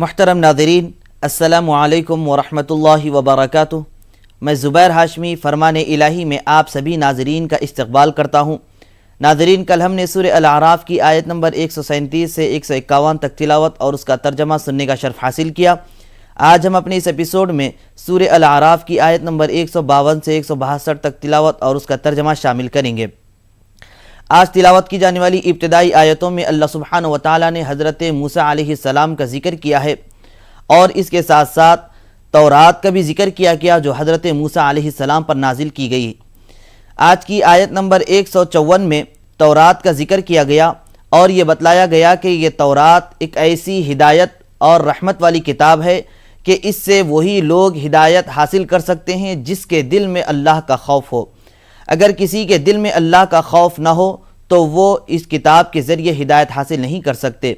मुहतरम नाज़रीन, अस्सलामु अलैकुम वरहमतुल्लाहि वबरकातुहू। मैं ज़ुबैर हाशमी फ़रमान इलाही में आप सभी नाज़रीन का इस्तक़बाल करता हूँ। नाज़रीन, कल हमने सूरह अल-आराफ़ की आयत नंबर 137 से 151 तक तिलावत और उसका तर्जमा सुनने का शर्फ़ हासिल किया। आज हम अपने इस एपिसोड में सूरह अल-आराफ़ की आयत नंबर 152 से 162 तक तिलावत और उसका तर्जमा शामिल करेंगे। आज तिलावत की जाने वाली इब्तिदाई आयतों में अल्लाह सुब्हानहु व तआला ने हज़रत मूसा अलैहिस्सलाम का जिक्र किया है और इसके साथ साथ तौरात का भी जिक्र किया गया जो हज़रत मूसा अलैहिस्सलाम पर नाजिल की गई। आज की आयत नंबर 154 में तौरात का जिक्र किया गया और ये बतलाया गया कि ये तौरात एक ऐसी हिदायत और रहमत वाली किताब है कि इससे वही लोग हिदायत हासिल कर सकते हैं जिसके दिल में अल्लाह का खौफ हो। अगर किसी के दिल में अल्लाह का खौफ ना हो तो वो इस किताब के ज़रिए हिदायत हासिल नहीं कर सकते।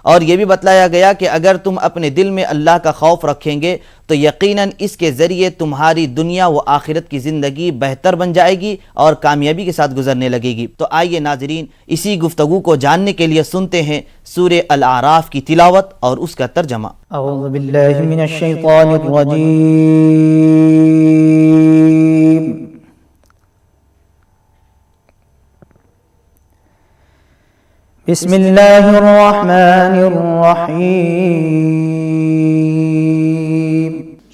और ये भी बतलाया गया कि अगर तुम अपने दिल में अल्लाह का खौफ रखेंगे तो यकीनन इसके ज़रिए तुम्हारी दुनिया व आखिरत की ज़िंदगी बेहतर बन जाएगी और कामयाबी के साथ गुजरने लगेगी। तो आइए नाज़रीन, इसी गुफ्तगू को जानने के लिए सुनते हैं सूरह अल-आराफ़ की तिलावत और उसका तर्जमा। अऊज़ु बिल्लाहि मिनश शैतानिर रजीम। बिस्मिल्लाहिर रहमानिर रहीम।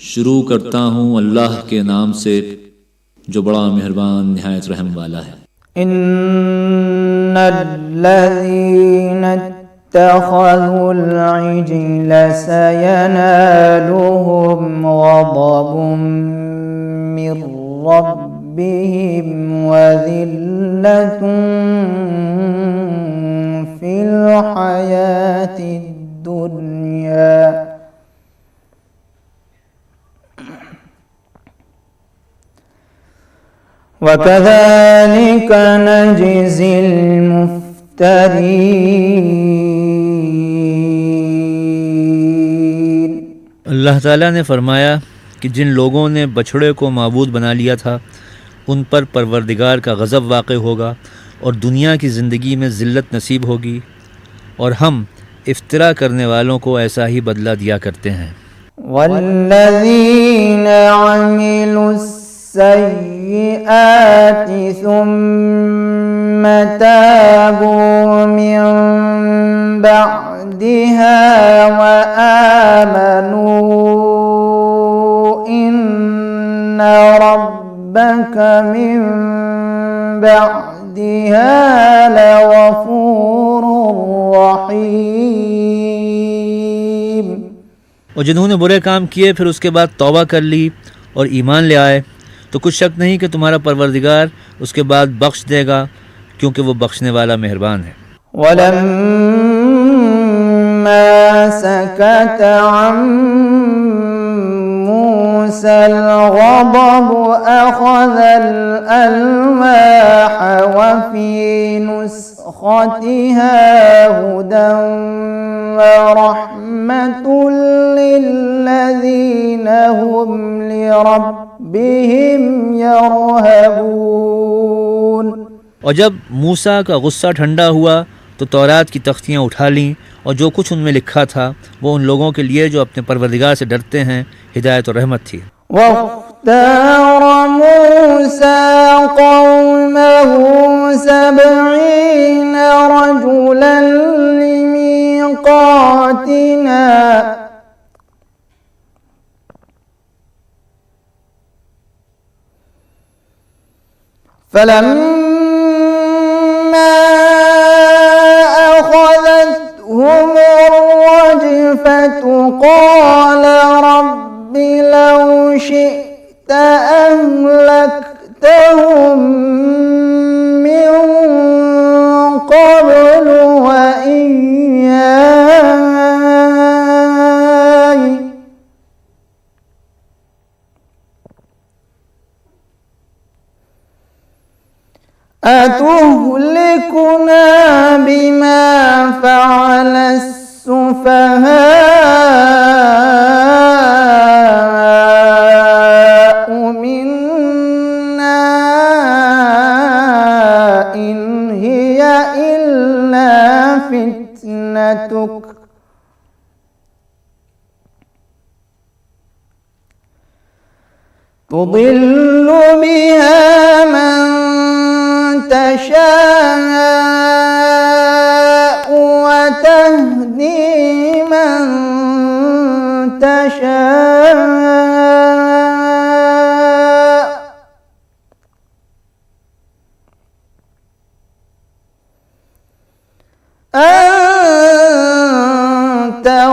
शुरू करता हूँ अल्लाह के नाम से जो बड़ा मेहरबान निहायत रहम वाला है। इन्नल्लज़ीना इत्तख़ज़ुल इज्ला सयनालुहुम ग़ज़बुम मिर रब्बिहिम व ज़िल्लतुन फिल हयातिद दुनिया वकज़ालिक नजज़िल मुफ्तरीन। अल्लाह ताला ने फरमाया कि जिन लोगों ने बछड़े को माबूद बना लिया था उन पर परवरदिगार का गज़ब वाक़ होगा और दुनिया की ज़िंदगी में ज़िल्लत नसीब होगी और हम इफ्तिरा करने वालों को ऐसा ही बदला दिया करते हैं। वल्लज़ीना अमिलुस्सय्यिआति सुम्म ताबू मिन बअदिहा व आमनू इन्ना रब्बका मिन बअदिहा लगफूरुर रहीम। और जिन्होंने बुरे काम किए फिर उसके बाद तौबा कर ली और ईमान ले आए तो कुछ शक नहीं कि तुम्हारा परवरदिगार उसके बाद बख्श देगा क्योंकि वो बख्शने वाला मेहरबान है। वलम्मा सकत अन मूसल ग़ज़ब अख़ज़ल अलवाह व फी नुस्ख़तिहा हुदन व रहमतुल लिल्लज़ीना हुम लिरब्बिहिम यरहबून। और जब मूसा का गुस्सा ठंडा हुआ तो तौरात की तख्तियाँ उठा लीं और जो कुछ उनमें लिखा था वो उन लोगों के लिए जो अपने परवरदिगार से डरते हैं हिदायत और रहमत थी। वख्तार मूसा कौमहु सबईन रजुलन लिमीक़ातिना फलम्मा अख़ज़तहुम अर्रजफ़तु क़ाल रब्बि लौ शि'त अहलक्तहुम मिन क़ब्लु व इय्याय अतुहलिकुना बिमा फ़अल अस्सुफ़हाअ मिन्ना इन हिय इल्ला फितनतुक تضل بها من تشاء وتهدي من تشاء أنت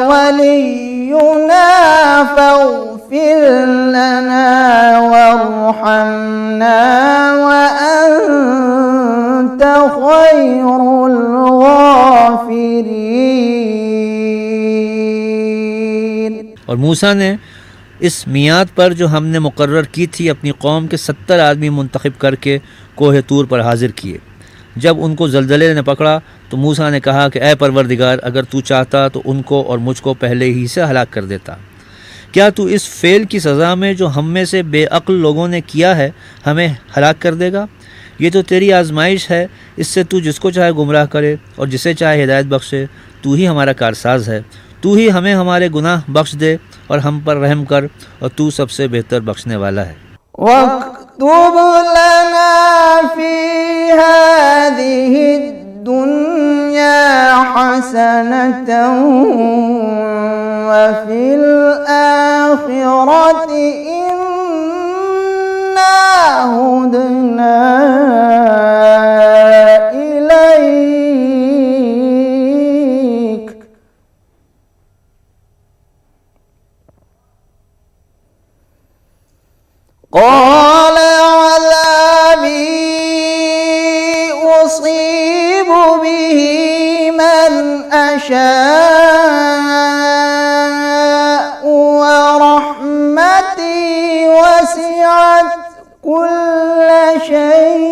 ولينا فاغفر لنا وارحمنا وأنت خير الغافرين। और मूसा ने इस मियाद पर जो हमने मुकर्रर की थी अपनी कौम के 70 आदमी मुंतखब करके कोह तूर पर हाजिर किए। जब उनको जल्जले ने पकड़ा तो मूसा ने कहा कि ऐ परवरदिगार, अगर तू चाहता तो उनको और मुझको पहले ही से हलाक कर देता। क्या तू इस फ़ेल की सज़ा में जो हम में से बेअक्ल लोगों ने किया है हमें हलाक कर देगा? ये तो तेरी आजमाइश है, इससे तू जिसको चाहे गुमराह करे और जिसे चाहे हिदायत बख्शे। तू ही हमारा कारसाज है, तू ही हमें हमारे गुनाह बख्श दे और हम पर रहम कर, और तू सबसे बेहतर बख्शने वाला है। واكتب لنا في هذه الدنيا حسنة وفي الآخرة إنا هدنا إليك قال عذابي أصيب به من أشاء ورحمتي وسعت كل شيء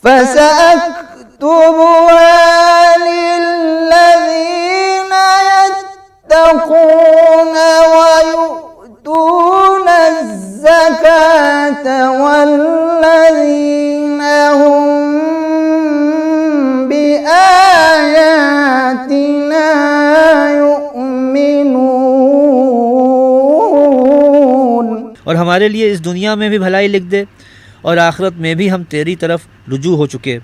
فسأكتبها للذين يتقون ويؤتون الزكاة والذين هم بآياتنا يؤمنون। और हमारे लिए इस दुनिया में भी भलाई लिख दे और आखिरत में भी हम तेरी तरफ रुजू हो चुके।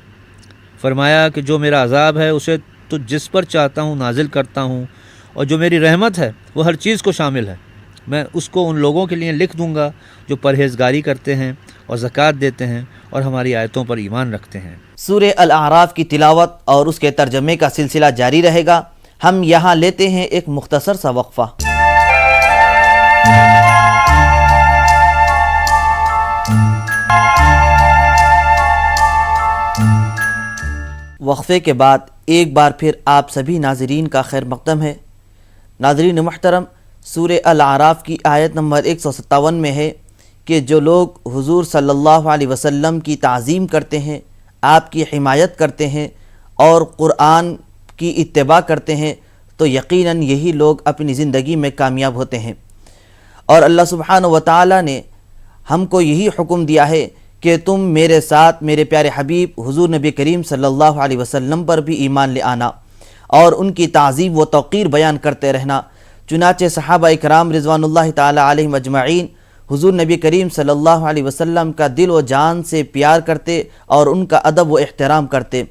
फरमाया कि जो मेरा अज़ाब है उसे तो जिस पर चाहता हूँ नाजिल करता हूँ, और जो मेरी रहमत है वो हर चीज़ को शामिल है। मैं उसको उन लोगों के लिए लिख दूँगा जो परहेज़गारी करते हैं और ज़कात देते हैं और हमारी आयतों पर ईमान रखते हैं। सूरे अल आराफ की तिलावत और उसके तर्जमे का सिलसिला जारी रहेगा। हम यहाँ लेते हैं एक मुख्तसर सा वक्फ़ा। वक्फ़े के बाद एक बार फिर आप सभी नाज़रीन का खैर मक़दम है। नाज़रीन मुहतरम, सूरे अल आराफ की आयत नंबर 157 में है कि जो लोग हुज़ूर सल्लल्लाहु अलैहि वसल्लम की ताज़ीम करते हैं, आपकी हिमायत करते हैं और क़ुरआन की इत्तिबा करते हैं, तो यकीनन यही लोग अपनी ज़िंदगी में कामयाब होते हैं। और अल्लाह सुब्हानहु व तआला ने हमको यही हुक्म दिया है कि तुम मेरे साथ मेरे प्यारे हबीब हुज़ूर नबी करीम सल्लल्लाहु अलैहि वसल्लम पर भी ईमान ले आना और उनकी ताज़ीम व तौक़ीर बयान करते रहना। चुनाचे सहाबा इकराम रिज़वानुल्लाहि ताला अलैहिम अजमईन हुज़ूर नबी करीम सल्लल्लाहु अलैहि वसल्लम का दिल व जान से प्यार करते और उनका अदब व एहतराम करते।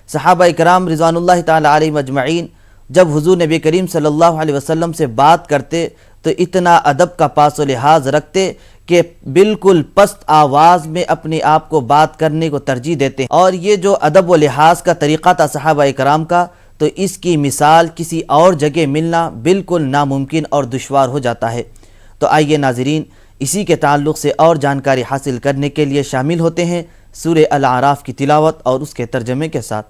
सहाबा इकराम रिज़वानुल्लाहि ताला अलैहिम अजमईन जब हुज़ूर नबी करीम सल्लल्लाहु अलैहि वसल्लम से बात करते तो इतना अदब का पास व लिहाज रखते कि बिल्कुल पस्त आवाज़ में अपने आप को बात करने को तरजीह देते। और ये जो अदब व लिहाज का तरीक़ा था सहाबा इकराम का, तो इसकी मिसाल किसी और जगह मिलना बिल्कुल नामुमकिन और दुश्वार हो जाता है। तो आइए नाज़रीन, इसी के ताल्लुक़ से और जानकारी हासिल करने के लिए शामिल होते हैं सूरे अल आराफ की तिलावत और उसके तर्जमे के साथ।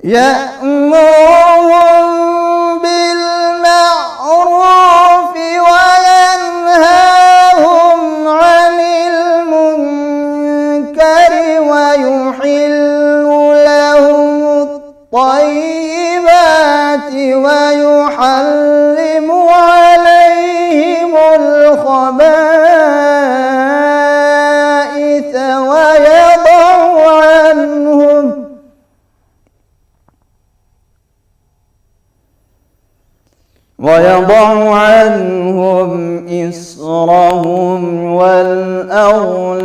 यअमुरुहुम बिलमअरूफ वयनहाहुम अनिल मुनकर वयुहिल्लु लहुमुत-तय्यिबाति वयुहर्रिमु अलैहिमुल खबाइथ ويضع عنهم إصرهم والأغلال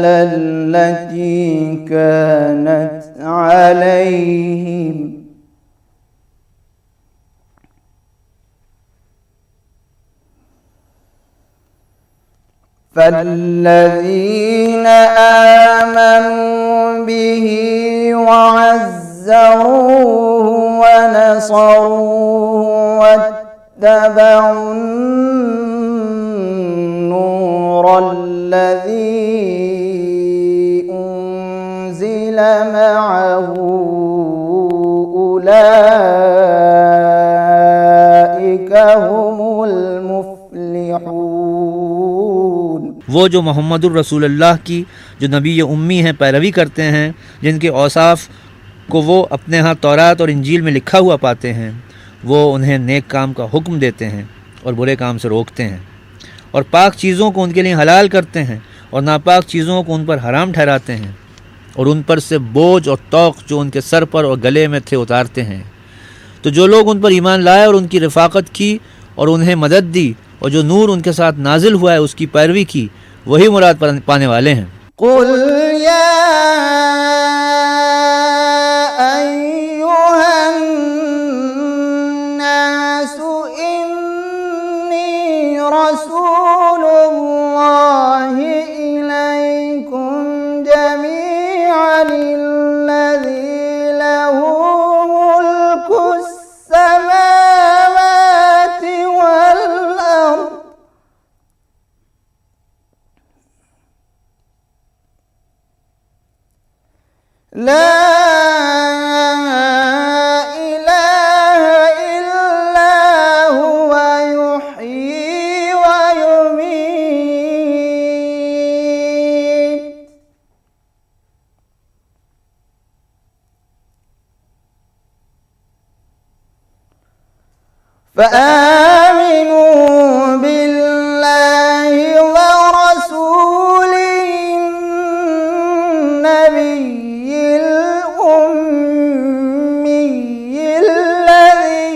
التي كانت عليهم فالذين آمنوا به وعزروه ونصروه واتبعوا النور الذي أنزل معه أولئك هم المفلحون। वो जो मोहम्मदुर रसूलुल्लाह की जो नबी उम्मी हैं पैरवी करते हैं, जिनके औसाफ को वो अपने यहाँ तौरात और इंजील में लिखा हुआ पाते हैं, वो उन्हें नेक काम का हुक्म देते हैं और बुरे काम से रोकते हैं और पाक चीज़ों को उनके लिए हलाल करते हैं और नापाक चीज़ों को उन पर हराम ठहराते हैं और उन पर से बोझ और तौक जो उनके सर पर और गले में थे उतारते हैं। तो जो लोग उन पर ईमान लाए और उनकी रफ़ाक़त की और उन्हें मदद दी और जो नूर उनके साथ नाजिल हुआ है उसकी पैरवी की, वही मुराद पाने वाले हैं। कुल या अय्युहन नासु इन्नी रसूलुल्लाहि इलैकुम जमीअन अल्लज़ी लहु मुल्कुस समावाति वल अर्द لا إله إلا هو يحيي ويميت فآمنوا بالله ورسوله النبي الأمي الذي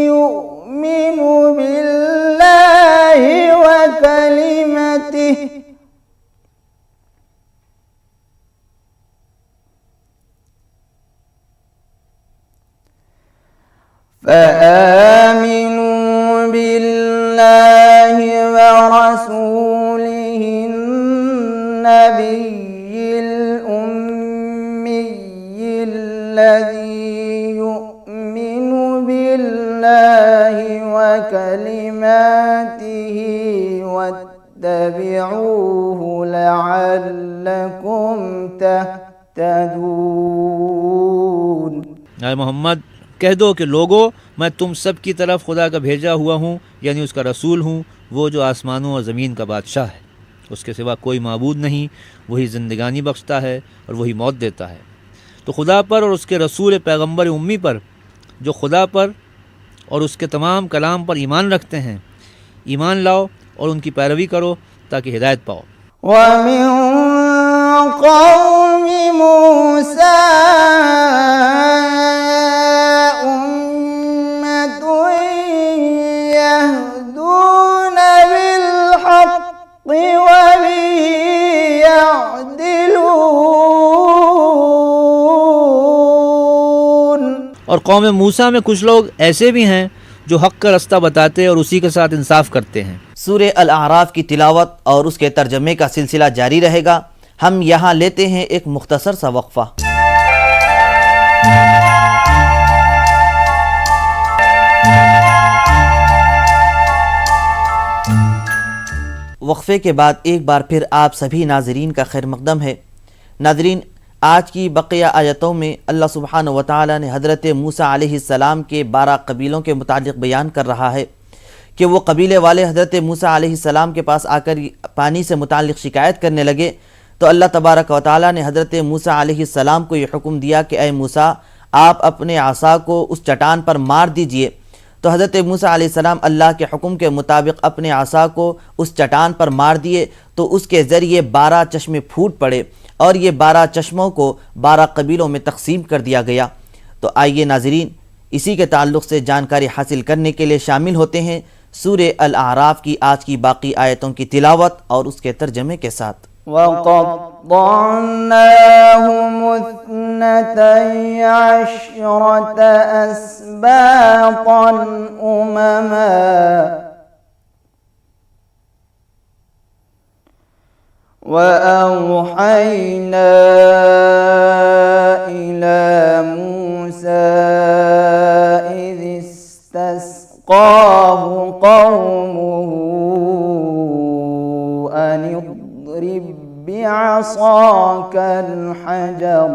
يؤمن بالله وكلمته فآمنوا بالله ورسوله النبي الأمي الذي يؤمن بالله وكلماته واتبعوه لعلكم تهتدون। आए मोहम्मद, कह दो कि लोगो, मैं तुम सब की तरफ खुदा का भेजा हुआ हूँ, यानी उसका रसूल हूँ, वो जो आसमानों और ज़मीन का बादशाह है। उसके सिवा कोई माबूद नहीं, वही ज़िंदगानी बख्शता है और वही मौत देता है। तो खुदा पर और उसके रसूल पैगंबर उम्मी पर, जो खुदा पर और उसके तमाम कलाम पर ईमान रखते हैं, ईमान लाओ और उनकी पैरवी करो ताकि हिदायत पाओ। ومن قوم موسى أمة يهدون بالحق وبه يعدلون। और कौम मूसा में कुछ लोग ऐसे भी हैं जो हक़ का रास्ता बताते और उसी के साथ इंसाफ करते हैं। सूरे अल आराफ की तिलावत और उसके तर्जमे का सिलसिला जारी रहेगा। हम यहाँ लेते हैं एक मुख्तसर सा वक्फ़ा। वक्फ़े के बाद एक बार फिर आप सभी नाजरीन का खैर मक़दम है। नाजरीन, आज की बक़िया आयतों में अल्लाह सुब्हानहु व तआला ने हज़रत मूसा अलैहिस्सलाम के 12 कबीलों के मुतालिक बयान कर रहा है कि वो कबीले वाले हज़रत मूसा अलैहिस्सलाम के पास आकर पानी से मुतालिक शिकायत करने लगे। तो अल्लाह तबारक व तआला ने हज़रत मूसा अलैहिस्सलाम को ये हुक्म दिया कि ए मूसा, आप अपने आसा को उस चट्टान पर मार दीजिए। तो हज़रत मूसा अलैहिस्सलाम अल्लाह के हुक्म के मुताबिक अपने आसा को उस चट्टान पर मार दिए तो उसके ज़रिए 12 चश्मे फूट पड़े और ये 12 चश्मों को 12 कबीलों में तकसीम कर दिया गया। तो आइए नाज़रीन, इसी के ताल्लुक़ से जानकारी हासिल करने के लिए शामिल होते हैं सूरे अल आराफ की आज की बाकी आयतों की तिलावत और उसके तर्जमे के साथ। वक़त्तअनाहुम इस्नतै अशरत अस्बातन उममा वअवहैना इला मूसा इज़ इस्तस्क़ाहु क़ौमुहु अन इضرب بعصاك الحجر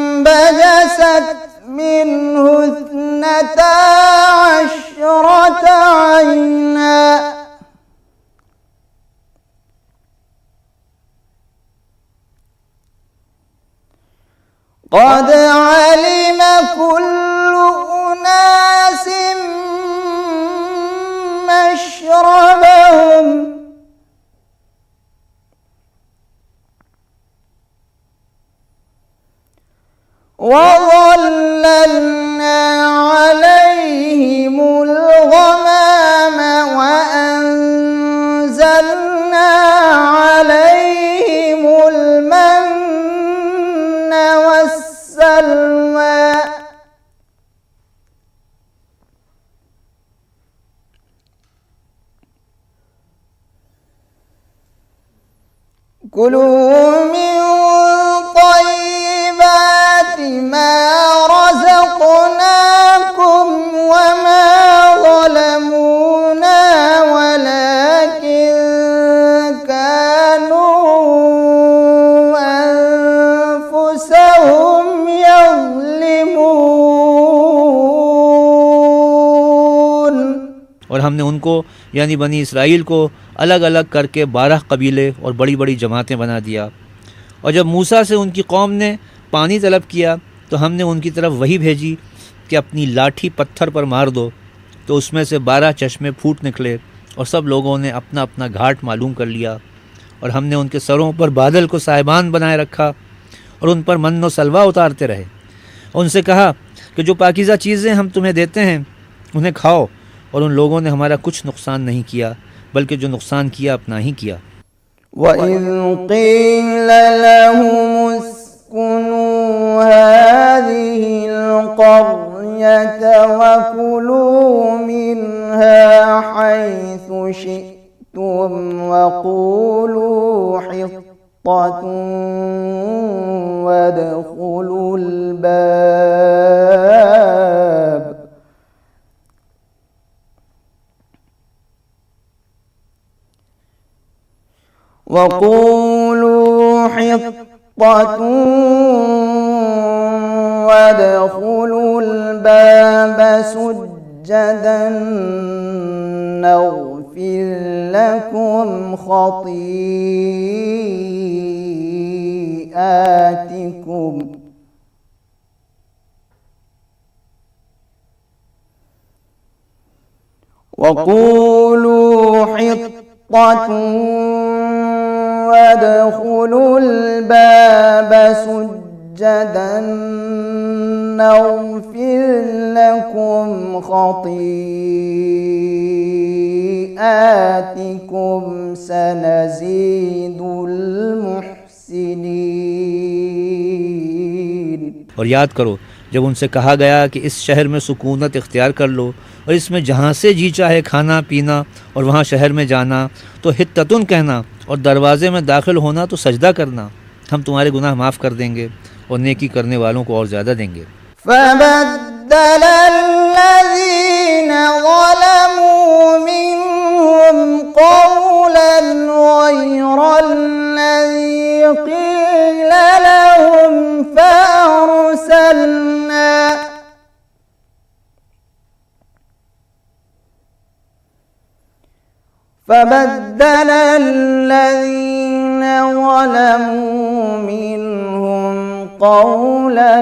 فانبجست منه 12 عينا قد علم كل أناس مشربهم وظللنا عليهم الغمام وأنزلنا عليهم المن والسلوى كلوا من طيبات ما رزقناكم وما ظلمونا ولكن كانوا أنفسهم يظلمون। और हमने उनको यानी बनी इसराइल को अलग अलग करके 12 कबीले और बड़ी बड़ी जमातें बना दिया। और जब मूसा से उनकी कौम ने पानी तलब किया तो हमने उनकी तरफ वही भेजी कि अपनी लाठी पत्थर पर मार दो। तो उसमें से 12 चश्मे फूट निकले और सब लोगों ने अपना अपना घाट मालूम कर लिया। और हमने उनके सरों पर बादल को साहिबान बनाए रखा और उन पर मन व सलवा उतारते रहे। और उनसे कहा कि जो पाकीज़ा चीज़ें हम तुम्हें देते हैं उन्हें खाओ। और उन लोगों ने हमारा कुछ नुकसान नहीं किया, बल्कि जो नुकसान किया अपना ही किया। وَإِذْ قِيلَ لَهُمُ اسْكُنُوا هَٰذِهِ الْقَرْيَةَ وَكُلُوا مِنْهَا حَيْثُ شِئْتُمْ وَقُولُوا حِطَّةٌ وَادْخُلُوا الْبَابَ وادخلوا الباب سجدا نغفر لكم خطيئاتكم وقولوا حطة وادخلوا الباب سجدا نغفر لكم خطيئاتكم سنزيد المحسنين। और याद करो जब उनसे कहा गया कि इस शहर में सुकूनत इख्तियार कर लो और इसमें जहाँ से जी चाहे खाना पीना और वहाँ शहर में जाना तो हित्ततुन कहना और दरवाज़े में दाखिल होना तो सजदा करना, हम तुम्हारे गुनाह माफ़ कर देंगे और नेकी करने वालों को और ज़्यादा देंगे। فبدل الذين ظلموا منهم فبدل الذين ظلموا منهم قولا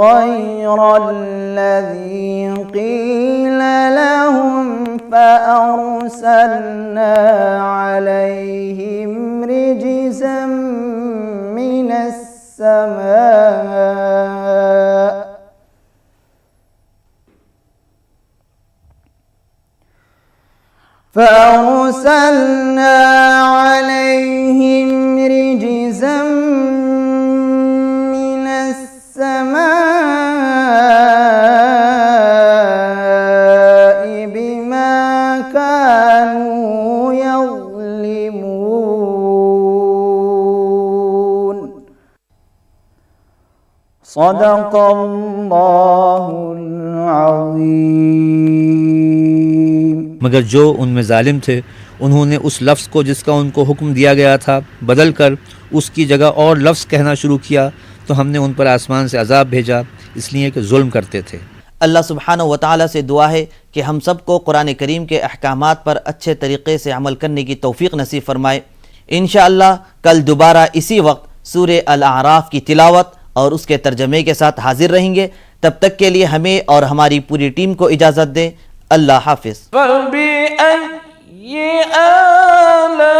غير الذي قيل لهم فأرسلنا عليهم رجزا من السماء فأرسلنا عليهم رجزا من السماء بما كانوا يظلمون صدق الله العظيم। मगर जो उनमें जालिम थे उन्होंने उस लफ्ज़ को जिसका उनको हुक्म दिया गया था बदल कर उसकी जगह और लफ्ज़ कहना शुरू किया तो हमने उन पर आसमान से अजाब भेजा इसलिए कि जुल्म करते थे। अल्लाह सुब्हानहु व तआला से दुआ है कि हम सबको कुरान करीम के अहकामात पर अच्छे तरीक़े से अमल करने की तौफ़ीक़ नसीब फ़रमाए। इंशाअल्लाह कल दोबारा इसी वक्त सूरह अल-अराफ की तिलावत और उसके तर्जमे के साथ हाजिर रहेंगे। तब तक के लिए हमें और हमारी पूरी टीम को इजाज़त दें। अल्लाह हाफिज़। فبأي آلاء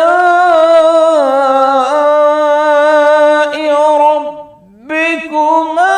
ربكما